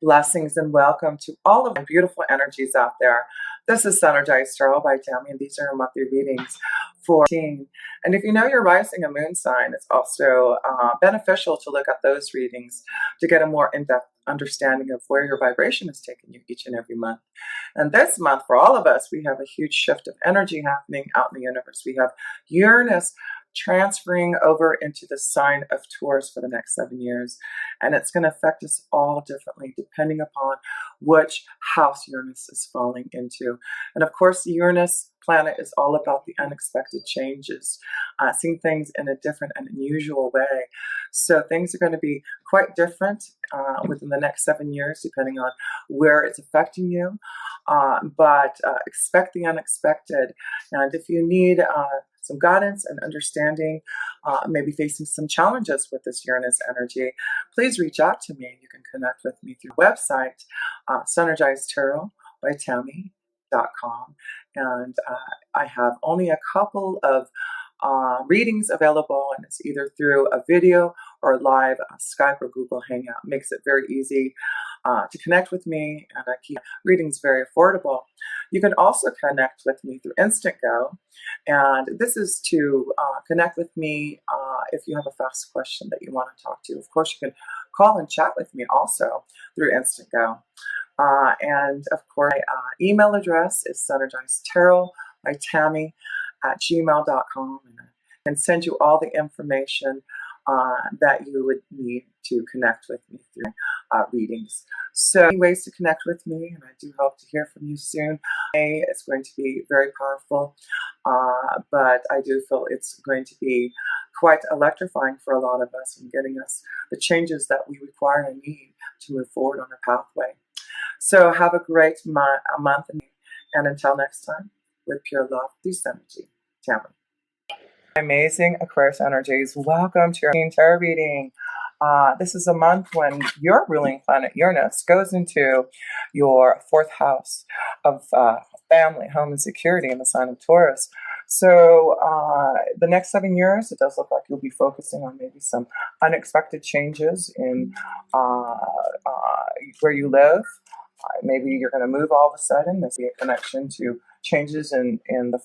Blessings and welcome to all of the beautiful energies out there. This is Energized Tarot by Tammy, and these are our monthly readings for teen. And if you know your rising and moon sign, it's also beneficial to look at those readings to get a more in-depth understanding of where your vibration is taking you each and every month. And this month, for all of us, we have a huge shift of energy happening out in the universe. We have Uranus transferring over into the sign of Taurus for the next 7 years. And it's going to affect us all differently depending upon which house Uranus is falling into. And of course, the Uranus planet is all about the unexpected changes, seeing things in a different and unusual way. So things are going to be quite different within the next 7 years, depending on where it's affecting you. But expect the unexpected. And if you need some guidance and understanding, maybe facing some challenges with this Uranus energy, please reach out to me. You can connect with me through the website, Energized Tarot by Tammy.com. And I have only a couple of readings available, and it's either through a video or live Skype or Google Hangout. Makes it very easy to connect with me, and I keep readings very affordable. You can also connect with me through Instant Go, and this is to connect with me if you have a fast question that you want to talk to. Of course, you can call and chat with me also through Instant Go. And of course, my email address is synergizedtarot by Tammy at gmail.com, and I can send you all the information that you would need to connect with me through readings. So many ways to connect with me, and I do hope to hear from you soon. It's going to be very powerful, but I do feel it's going to be quite electrifying for a lot of us and getting us the changes that we require and need to move forward on our pathway. So have a great month, and until next time, with pure love, through energy, Tammy. Amazing Aquarius energies, welcome to your tarot reading. This is a month when your ruling planet Uranus goes into your 4th house of family, home, and security in the sign of Taurus. So the next 7 years, it does look like you'll be focusing on maybe some unexpected changes in where you live. Maybe you're going to move all of a sudden. There's a connection to changes in the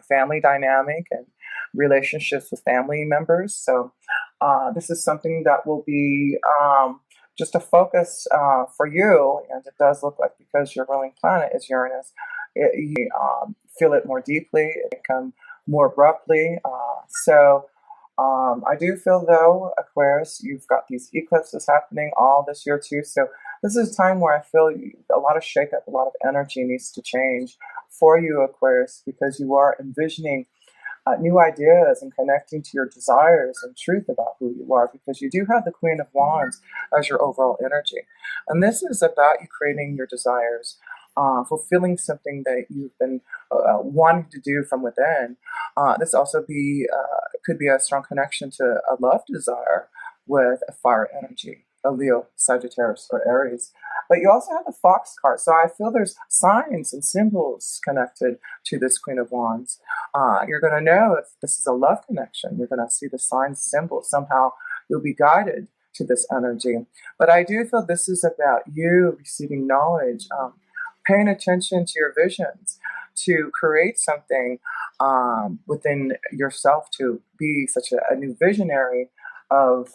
family dynamic and relationships with family members. So this is something that will be just a focus for you. And it does look like, because your ruling planet is Uranus, you feel it more deeply, it can come more abruptly. I do feel, though, Aquarius, you've got these eclipses happening all this year too. So this is a time where I feel a lot of shakeup, a lot of energy needs to change for you, Aquarius, because you are envisioning new ideas and connecting to your desires and truth about who you are, because you do have the Queen of Wands as your overall energy. And this is about you creating your desires, fulfilling something that you've been wanting to do from within. This also could be a strong connection to a love desire with a fire energy, a Leo, Sagittarius, or Aries. But you also have the Fox card, so I feel there's signs and symbols connected to this Queen of Wands. You're going to know if this is a love connection. You're going to see the signs, symbols. Somehow you'll be guided to this energy. But I do feel this is about you receiving knowledge, paying attention to your visions, to create something within yourself, to be such a new visionary of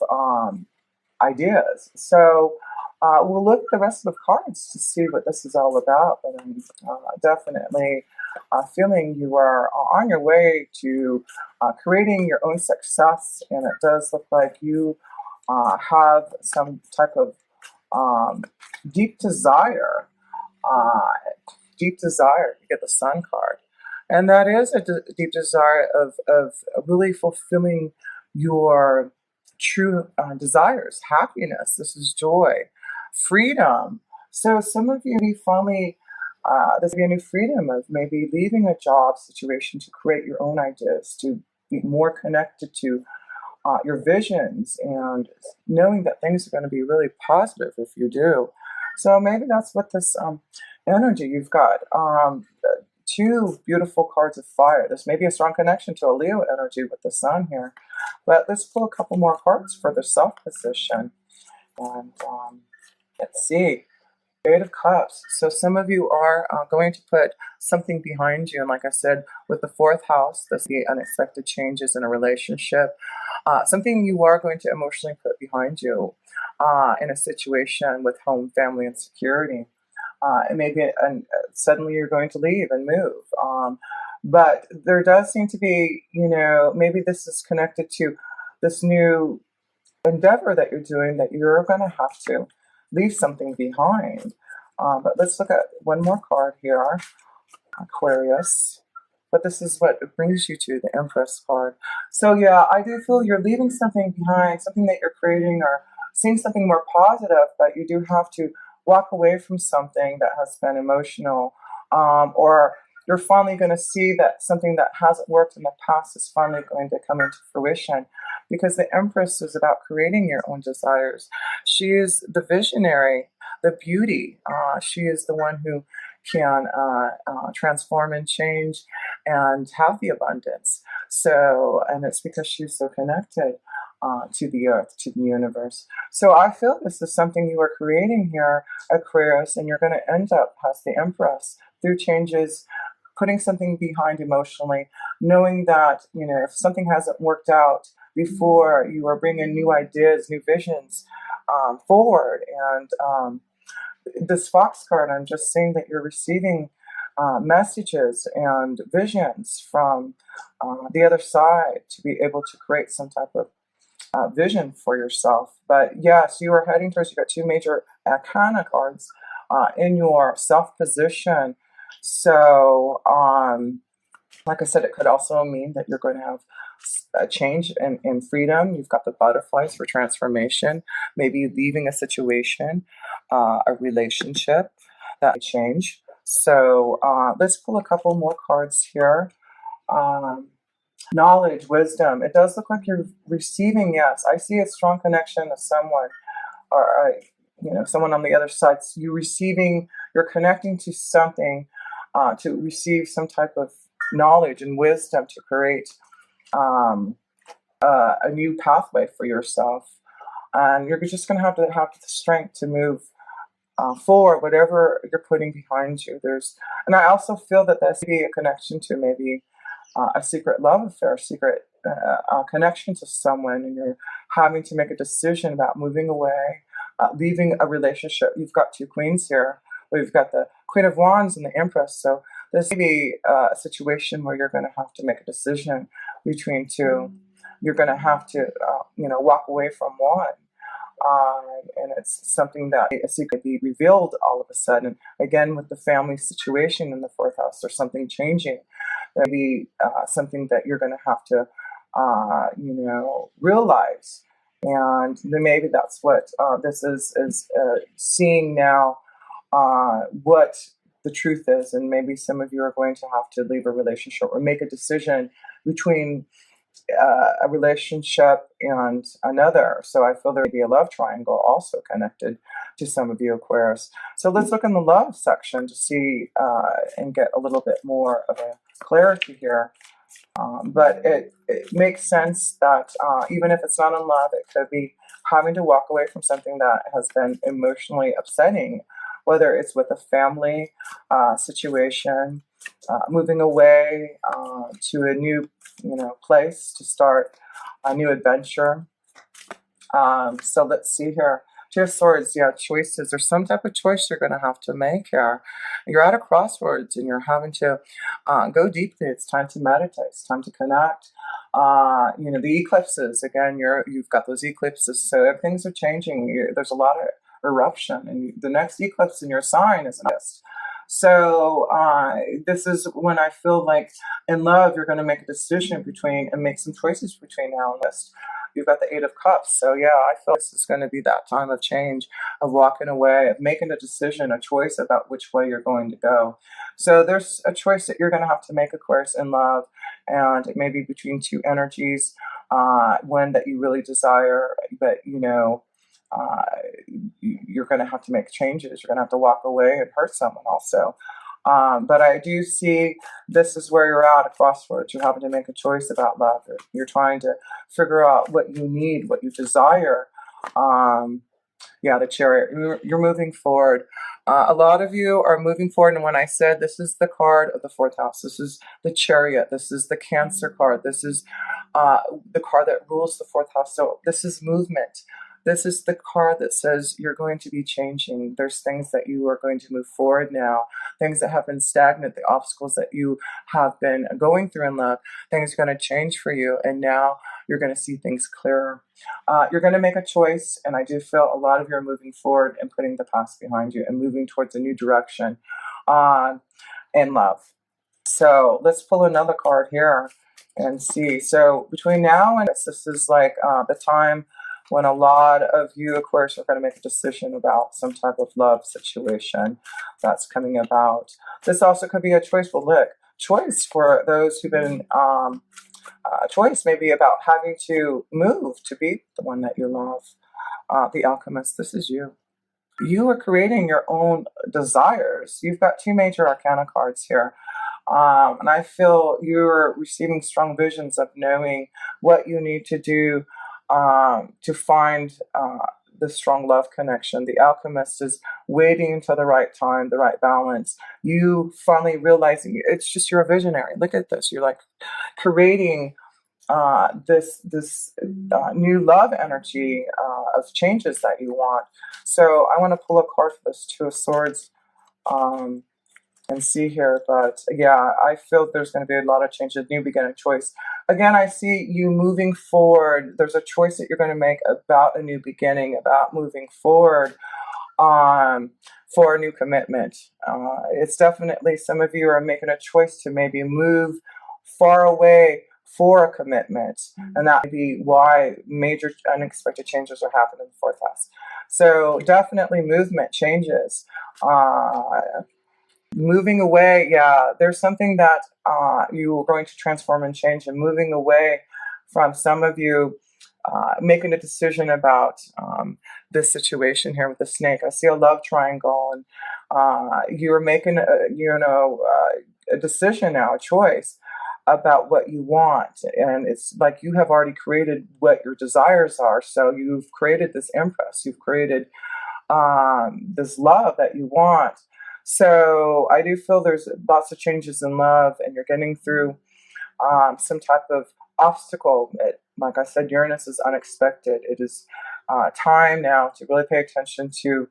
ideas. So we'll look at the rest of the cards to see what this is all about. But I'm definitely feeling you are on your way to creating your own success, and it does look like you have some type of deep desire. You get the Sun card, and that is a deep desire of really fulfilling your true desires, happiness. This is joy, freedom. So some of you finally, there's going to be a new freedom of maybe leaving a job situation to create your own ideas, to be more connected to your visions, and knowing that things are going to be really positive if you do. So maybe that's what this energy, you've got 2 beautiful cards of fire. This may be a strong connection to a Leo energy with the Sun here. But let's pull a couple more cards for the self position. And let's see. Eight of Cups. So some of you are going to put something behind you. And like I said, with the fourth house, this will be unexpected changes in a relationship. Something you are going to emotionally put behind you in a situation with home, family, and security. And maybe suddenly you're going to leave and move. But there does seem to be, maybe this is connected to this new endeavor that you're doing, that you're going to have to leave something behind. But let's look at one more card here, Aquarius. But this is what it brings you to, the Empress card. So yeah, I do feel you're leaving something behind, something that you're creating or seeing something more positive, but you do have to walk away from something that has been emotional, or you're finally going to see that something that hasn't worked in the past is finally going to come into fruition, because the Empress is about creating your own desires. She is the visionary, the beauty. She is the one who can transform and change and have the abundance. So, and it's because she's so connected to the earth, to the universe. So I feel this is something you are creating here, Aquarius, and you're going to end up as the Empress through changes, putting something behind emotionally, knowing that, if something hasn't worked out before, you are bringing new ideas, new visions forward. And this Fox card, I'm just seeing that you're receiving messages and visions from the other side to be able to create some type of vision for yourself. But yes, you are heading towards, you got two major arcana cards in your self position. So, like I said, it could also mean that you're going to have a change in freedom. You've got the butterflies for transformation, maybe leaving a situation, a relationship that may change. So let's pull a couple more cards here. Knowledge, wisdom. It does look like you're receiving, yes. I see a strong connection to someone, or someone on the other side. So you're connecting to something to receive some type of knowledge and wisdom to create a new pathway for yourself. And you're just going to have the strength to move forward, whatever you're putting behind you. And I also feel that there's be a connection to maybe a secret love affair, secret connection to someone, and you're having to make a decision about moving away, leaving a relationship. You've got two queens here. We've got the Queen of Wands and the Empress. So this may be a situation where you're going to have to make a decision between two. You're going to have to, walk away from one. And it's something that a secret be revealed all of a sudden. Again, with the family situation in the fourth house, there's something changing. There'll be something that you're going to have to, realize. And then maybe that's what this is seeing now, what the truth is. And maybe some of you are going to have to leave a relationship or make a decision between a relationship and another. So I feel there may be a love triangle also connected to some of you, Aquarius. So let's look in the love section to see and get a little bit more of a clarity here. But it makes sense that even if it's not in love, it could be having to walk away from something that has been emotionally upsetting, whether it's with a family situation, moving away to a new place to start a new adventure. So let's see here. Two of Swords, yeah, choices. There's some type of choice you're going to have to make here. You're at a crossroads and you're having to go deeply. It's time to meditate. It's time to connect. The eclipses, again, you've got those eclipses, so things are changing. There's a lot of eruption, and the next eclipse in your sign is August. So this is when I feel like in love, you're going to make a decision between and make some choices between now and this. You've got the Eight of Cups. So yeah, I feel this is going to be that time of change, of walking away, of making a decision, a choice about which way you're going to go. So there's a choice that you're going to have to make, of course, in love. And it may be between two energies, one that you really desire, but you're going to have to make changes. You're going to have to walk away and hurt someone also. But I do see this is where you're at, a crossroads. You're having to make a choice about love. You're trying to figure out what you need, what you desire. The Chariot. You're moving forward. A lot of you are moving forward, and when I said this is the card of the fourth house, this is the Chariot, this is the Cancer card, this is the card that rules the fourth house. So this is movement. This is the card that says you're going to be changing. There's things that you are going to move forward now, things that have been stagnant, the obstacles that you have been going through in love, things are going to change for you, and now you're going to see things clearer. You're going to make a choice, and I do feel a lot of you are moving forward and putting the past behind you and moving towards a new direction in love. So let's pull another card here and see. So between now and this is like the time when a lot of you, Aquarius, are going to make a decision about some type of love situation that's coming about. This also could be a choice. Well, look, choice for those who've been choice maybe about having to move to be the one that you love. The Alchemist, this is you. You are creating your own desires. You've got two major arcana cards here. And I feel you're receiving strong visions of knowing what you need to do to find the strong love connection. The Alchemist is waiting until the right time, the right balance. You finally realizing it's just you're a visionary. Look at this. You're like creating this new love energy of changes that you want. So I want to pull a card for this Two of Swords and see here. But yeah, I feel there's going to be a lot of changes, new beginning, choice. Again, I see you moving forward. There's a choice that you're going to make about a new beginning, about moving forward for a new commitment. It's definitely some of you are making a choice to maybe move far away for a commitment, and that may be why major unexpected changes are happening in the fourth house. So definitely movement, changes, moving away. Yeah, there's something that you are going to transform and change, and moving away from some of you making a decision about this situation here with the snake. I see a love triangle, and you're making a decision now, a choice about what you want, and it's like you have already created what your desires are. So you've created this empress, you've created this love that you want. So I do feel there's lots of changes in love, and you're getting through some type of obstacle. Like I said, Uranus is unexpected. It is time now to really pay attention to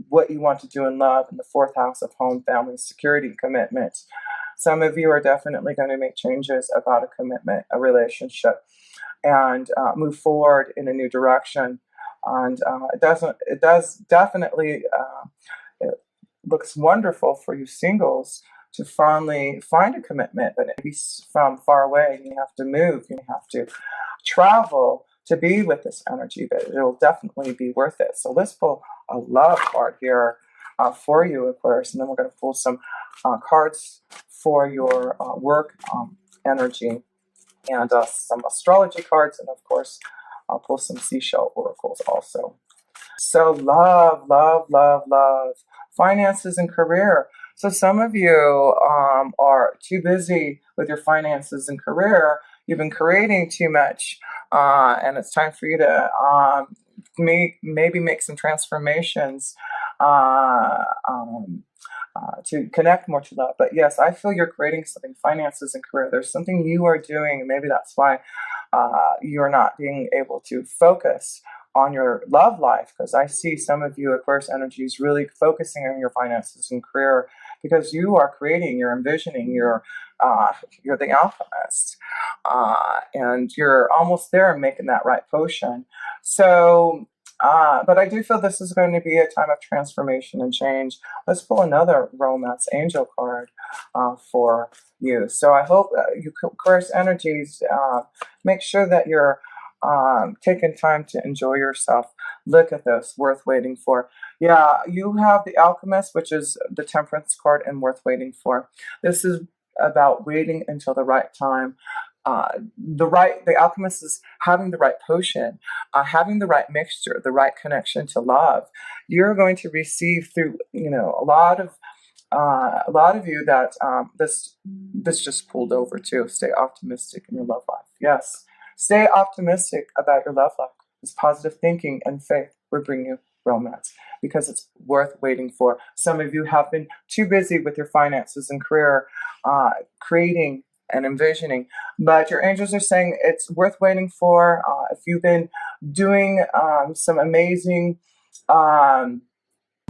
what you want to do in love in the fourth house of home, family, security, commitment. Some of you are definitely going to make changes about a commitment, a relationship, and move forward in a new direction. And it does definitely, it looks wonderful for you singles to finally find a commitment, but maybe from far away. You have to move, you have to travel to be with this energy, but it'll definitely be worth it. So let's pull a love card here for you, Aquarius, and then we're going to pull some cards for your work energy, and some astrology cards, and of course I'll pull some seashell oracles also. So love, love, love, love, finances and career. So some of you are too busy with your finances and career. You've been creating too much, and it's time for you to maybe make some transformations to connect more to love. But yes, I feel you're creating something, finances and career. There's something you are doing, and maybe that's why you're not being able to focus on your love life, because I see some of you, Aquarius energies, really focusing on your finances and career, because you are creating, you're envisioning, you're the alchemist, and you're almost there making that right potion. So but I do feel this is going to be a time of transformation and change. Let's pull another romance angel card for you. So I hope you Aquarius energies, make sure that you're taking time to enjoy yourself. Look at this, worth waiting for. Yeah, you have the Alchemist, which is the Temperance card, and worth waiting for. This is about waiting until the right time. The Alchemist is having the right potion, having the right mixture, the right connection to love. You're going to receive through, a lot of you that this just pulled over too. Stay optimistic in your love life. Yes, stay optimistic about your love life. This positive thinking and faith will bring you romance, because it's worth waiting for. Some of you have been too busy with your finances and career, creating and envisioning, but your angels are saying it's worth waiting for. If you've been doing some amazing,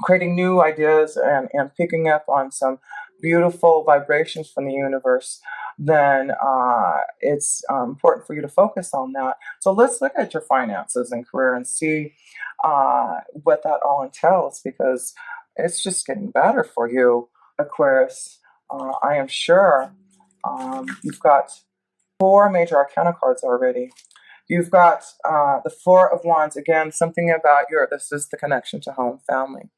creating new ideas and picking up on some beautiful vibrations from the universe, then it's important for you to focus on that. So let's look at your finances and career and see what that all entails, because it's just getting better for you, Aquarius. I am sure. You've got 4 major arcana cards already. You've got the Four of Wands. Again, something about this is the connection to home, family,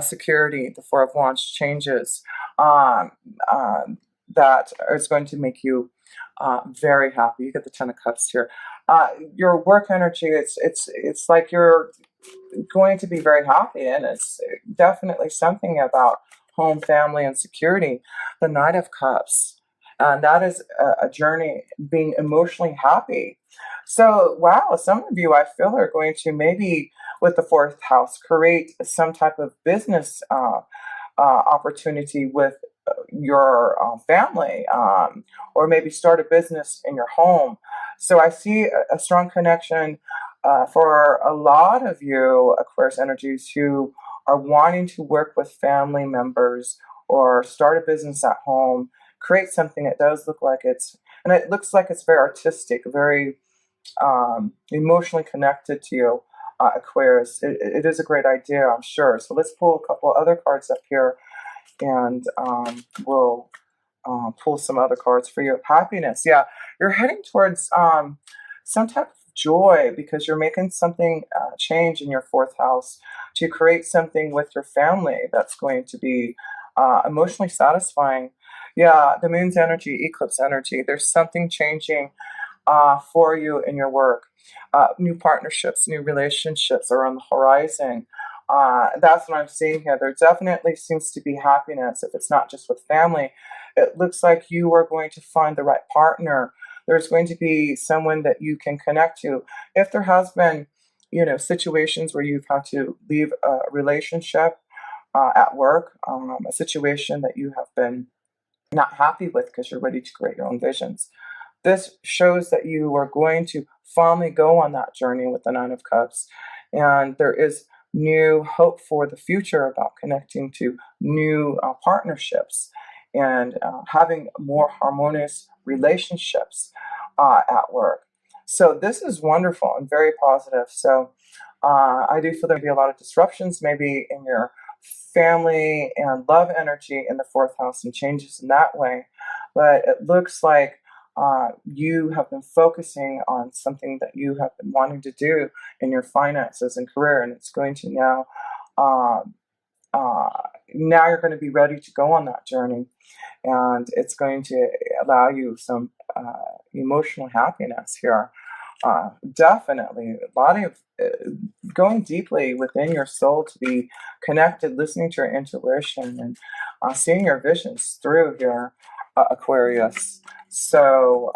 security. The Four of Wands changes that is going to make you very happy. You get the Ten of Cups here. Your work energy, it's like you're going to be very happy, and it's definitely something about home, family, and security. The Knight of Cups. And that is a journey being emotionally happy. So, wow, some of you, I feel, are going to maybe, with the 4th house, create some type of business opportunity with your family, or maybe start a business in your home. So I see a strong connection for a lot of you, Aquarius energies, who are wanting to work with family members or start a business at home, create something that does look like and it looks like it's very artistic, very emotionally connected to you, Aquarius. It is a great idea, I'm sure. So let's pull a couple other cards up here, and we'll pull some other cards for you. Happiness. Yeah, you're heading towards some type of joy, because you're making something change in your 4th house to create something with your family that's going to be emotionally satisfying. Yeah, the moon's energy, eclipse energy. There's something changing for you in your work. New partnerships, new relationships are on the horizon. That's what I'm seeing here. There definitely seems to be happiness. If it's not just with family, it looks like you are going to find the right partner. There's going to be someone that you can connect to. If there has been, situations where you've had to leave a relationship at work, a situation that you have been not happy with because you're ready to create your own visions, this shows that you are going to finally go on that journey with the Nine of Cups. And there is new hope for the future about connecting to new partnerships and having more harmonious relationships at work. So this is wonderful and very positive. So I do feel there may be a lot of disruptions maybe in your family and love energy in the 4th house, and changes in that way. But it looks like you have been focusing on something that you have been wanting to do in your finances and career, and it's going to now you're going to be ready to go on that journey, and it's going to allow you some emotional happiness here. Definitely a lot of going deeply within your soul to be connected, listening to your intuition, and seeing your visions through here, Aquarius. So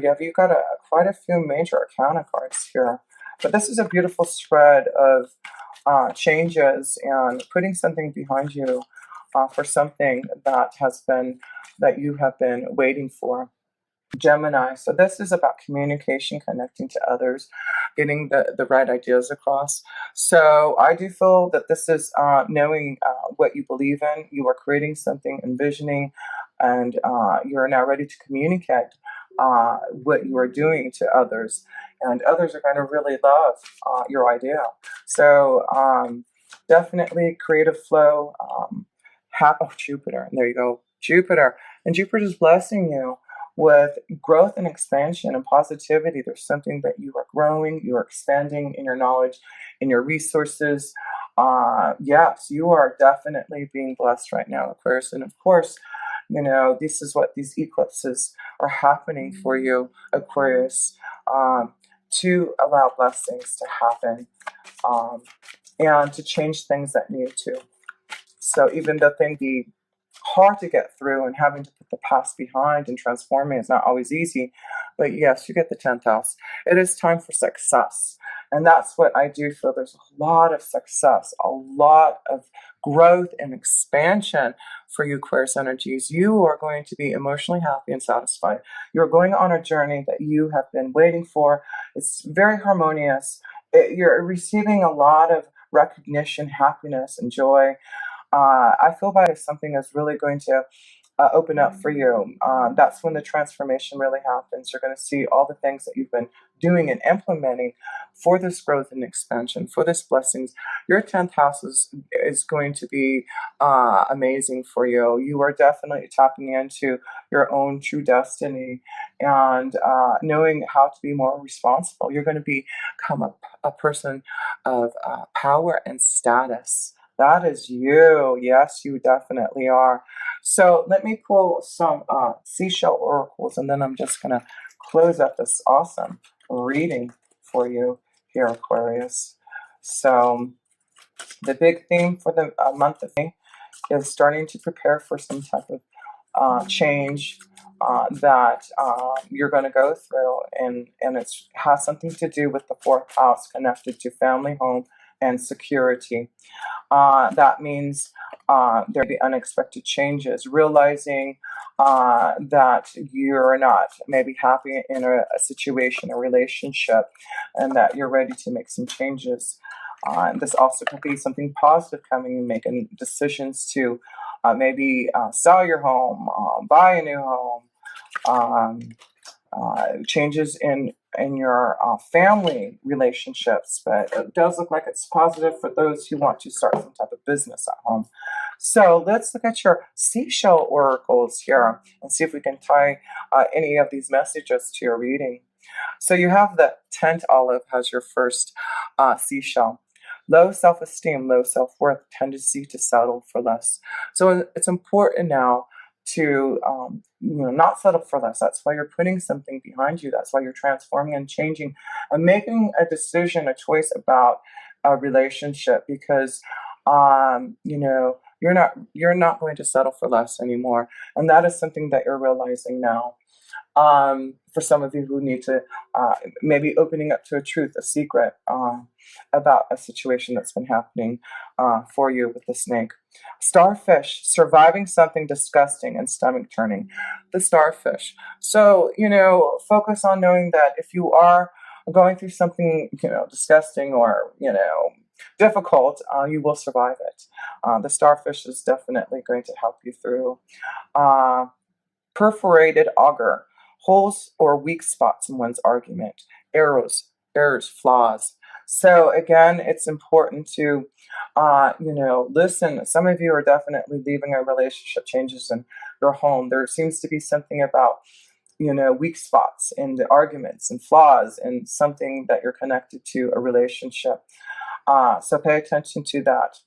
yeah, you've got quite a few major arcana cards here, but this is a beautiful spread of changes and putting something behind you for something that you have been waiting for. Gemini. So this is about communication, connecting to others, getting the right ideas across. So I do feel that this is knowing what you believe in. You are creating something, envisioning, and you're now ready to communicate what you are doing to others. And others are going to really love your idea. So definitely creative flow. Jupiter. And there you go, Jupiter. And Jupiter is blessing you with growth and expansion and positivity. There's something that you are growing, you are expanding in your knowledge, in your resources. Yes, you are definitely being blessed right now, Aquarius. And of course, this is what these eclipses are happening for you, Aquarius, to allow blessings to happen and to change things that need to. So even though things be hard to get through, and having to put the past behind and transforming is not always easy, but yes, you get the 10th house. It is time for success. And that's what I do feel. There's a lot of success, a lot of growth and expansion for you, Aquarius energies. You are going to be emotionally happy and satisfied. You're going on a journey that you have been waiting for. It's very harmonious. You're receiving a lot of recognition, happiness, and joy. I feel that is something that's really going to open up for you. That's when the transformation really happens. You're going to see all the things that you've been doing and implementing for this growth and expansion, for this blessings. Your 10th house is going to be amazing for you. You are definitely tapping into your own true destiny and knowing how to be more responsible. You're going to become a person of power and status. That is you. Yes, you definitely are. So let me pull some seashell oracles, and then I'm just going to close up this awesome reading for you here, Aquarius. So the big theme for the month of May is starting to prepare for some type of change that you're going to go through, and it has something to do with the 4th house connected to family, home, and security. That means there will be unexpected changes, realizing that you're not maybe happy in a situation, a relationship, and that you're ready to make some changes. And this also could be something positive coming and making decisions to maybe sell your home, buy a new home, changes in your family relationships, but it does look like it's positive for those who want to start some type of business at home. So let's look at your seashell oracles here and see if we can tie any of these messages to your reading. So you have the 10th olive as your first seashell. Low self-esteem, low self-worth, tendency to settle for less. So it's important now to not settle for less. That's why you're putting something behind you. That's why you're transforming and changing and making a decision, a choice about a relationship, because you're not going to settle for less anymore. And that is something that you're realizing now. For some of you who need to maybe opening up to a truth, a secret about a situation that's been happening for you with the snake. Starfish, surviving something disgusting and stomach turning. The starfish. So, focus on knowing that if you are going through something, disgusting or, difficult, you will survive it. The starfish is definitely going to help you through. Perforated auger, holes or weak spots in one's argument, errors, flaws. So again, it's important to, listen. Some of you are definitely leaving a relationship, changes in your home. There seems to be something about, weak spots in the arguments and flaws and something that you're connected to a relationship. So pay attention to that.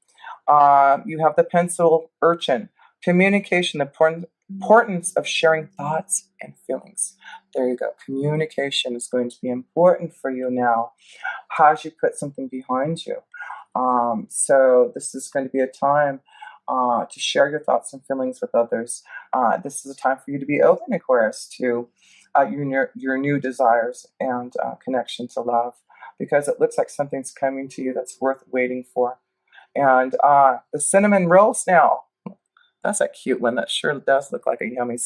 You have the pencil urchin, communication, the importance of sharing thoughts and feelings. There you go. Communication is going to be important for you now as you put something behind you. So this is going to be a time to share your thoughts and feelings with others. This is a time for you to be open, Aquarius, to your new desires and connection to love, because it looks like something's coming to you that's worth waiting for. And the cinnamon rolls now. That's a cute one. That sure does look like a yummy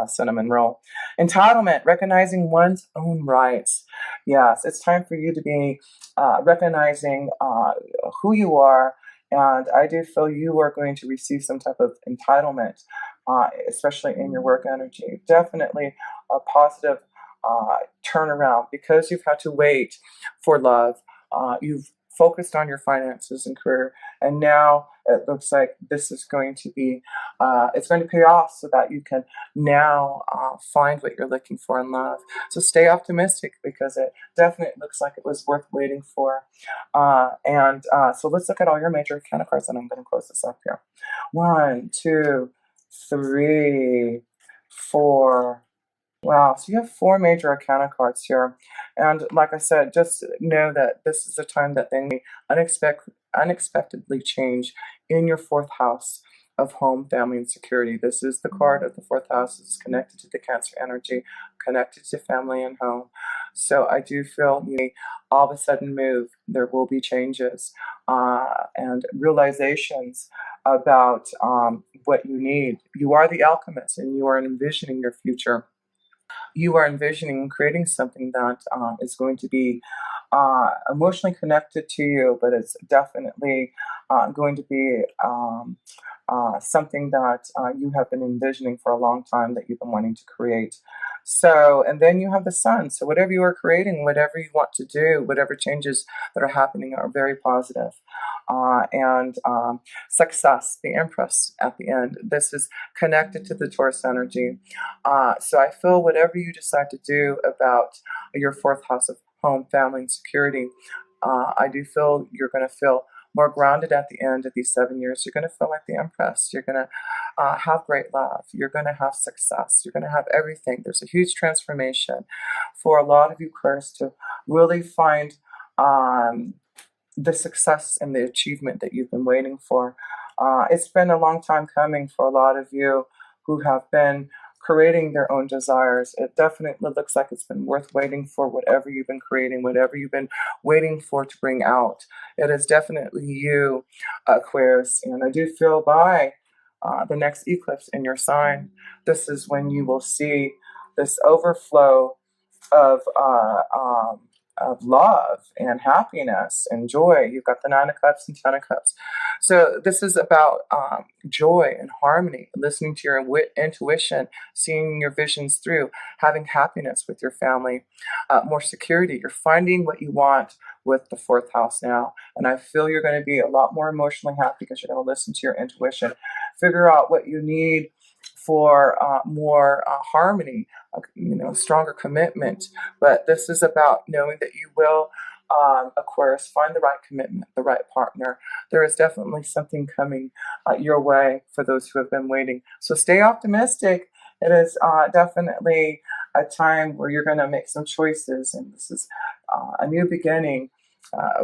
cinnamon roll. Entitlement, recognizing one's own rights. Yes, it's time for you to be recognizing who you are. And I do feel you are going to receive some type of entitlement, especially in your work energy. Definitely a positive turnaround, because you've had to wait for love. You've focused on your finances and career, and now it looks like this is going to be it's going to pay off, so that you can now find what you're looking for in love. So stay optimistic, because it definitely looks like it was worth waiting for. So let's look at all your major arcana cards, and I'm going to close this up here. 1, 2, 3, 4. Wow, so you have 4 major arcana cards here. And like I said, just know that this is a time that things may unexpectedly change in your 4th house of home, family, and security. This is the card of the 4th house. It's connected to the Cancer energy. connected to family and home. So I do feel you may all of a sudden move. There will be changes and realizations about what you need. You are the alchemist, and you are envisioning your future. You are envisioning creating something that is going to be emotionally connected to you, but it's definitely going to be something that you have been envisioning for a long time, that you've been wanting to create. So, and then you have the sun. So whatever you are creating, whatever you want to do, whatever changes that are happening are very positive. And success, the Empress at the end. This is connected to the Taurus energy. So I feel whatever you decide to do about your fourth house of home, family, and security, I do feel you're going to feel more grounded at the end of these 7 years. You're going to feel like the Empress. You're going to have great love. You're going to have success. You're going to have everything. There's a huge transformation for a lot of you, Aquarius, to really find the success and the achievement that you've been waiting for. It's been a long time coming for a lot of you who have been creating their own desires. It definitely looks like it's been worth waiting for, whatever you've been creating, whatever you've been waiting for to bring out. It is definitely you, Aquarius. And I do feel by the next eclipse in your sign, this is when you will see this overflow of love and happiness and joy. You've got the 9 of Cups and 10 of Cups. So this is about joy and harmony, listening to your intuition, seeing your visions through, having happiness with your family, more security. You're finding what you want with the fourth house now. And I feel you're going to be a lot more emotionally happy because you're going to listen to your intuition, figure out what you need for more harmony, stronger commitment. But this is about knowing that you will, Aquarius, find the right commitment, the right partner. There is definitely something coming your way for those who have been waiting. So stay optimistic. It is definitely a time where you're going to make some choices, and this is a new beginning.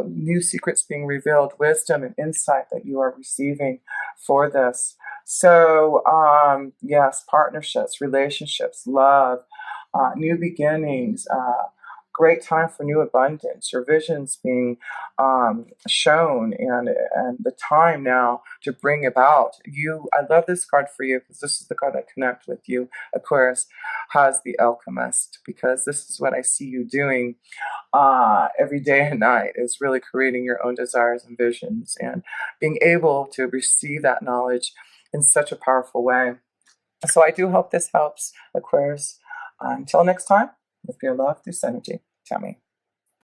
New secrets being revealed, wisdom and insight that you are receiving for this. So, yes, partnerships, relationships, love, new beginnings, great time for new abundance, your visions being shown, and the time now to bring about. I love this card for you because this is the card that connects with you, Aquarius, has the Alchemist, because this is what I see you doing every day and night, is really creating your own desires and visions and being able to receive that knowledge in such a powerful way. So I do hope this helps, Aquarius. Until next time, with your love, through synergy. Tell me.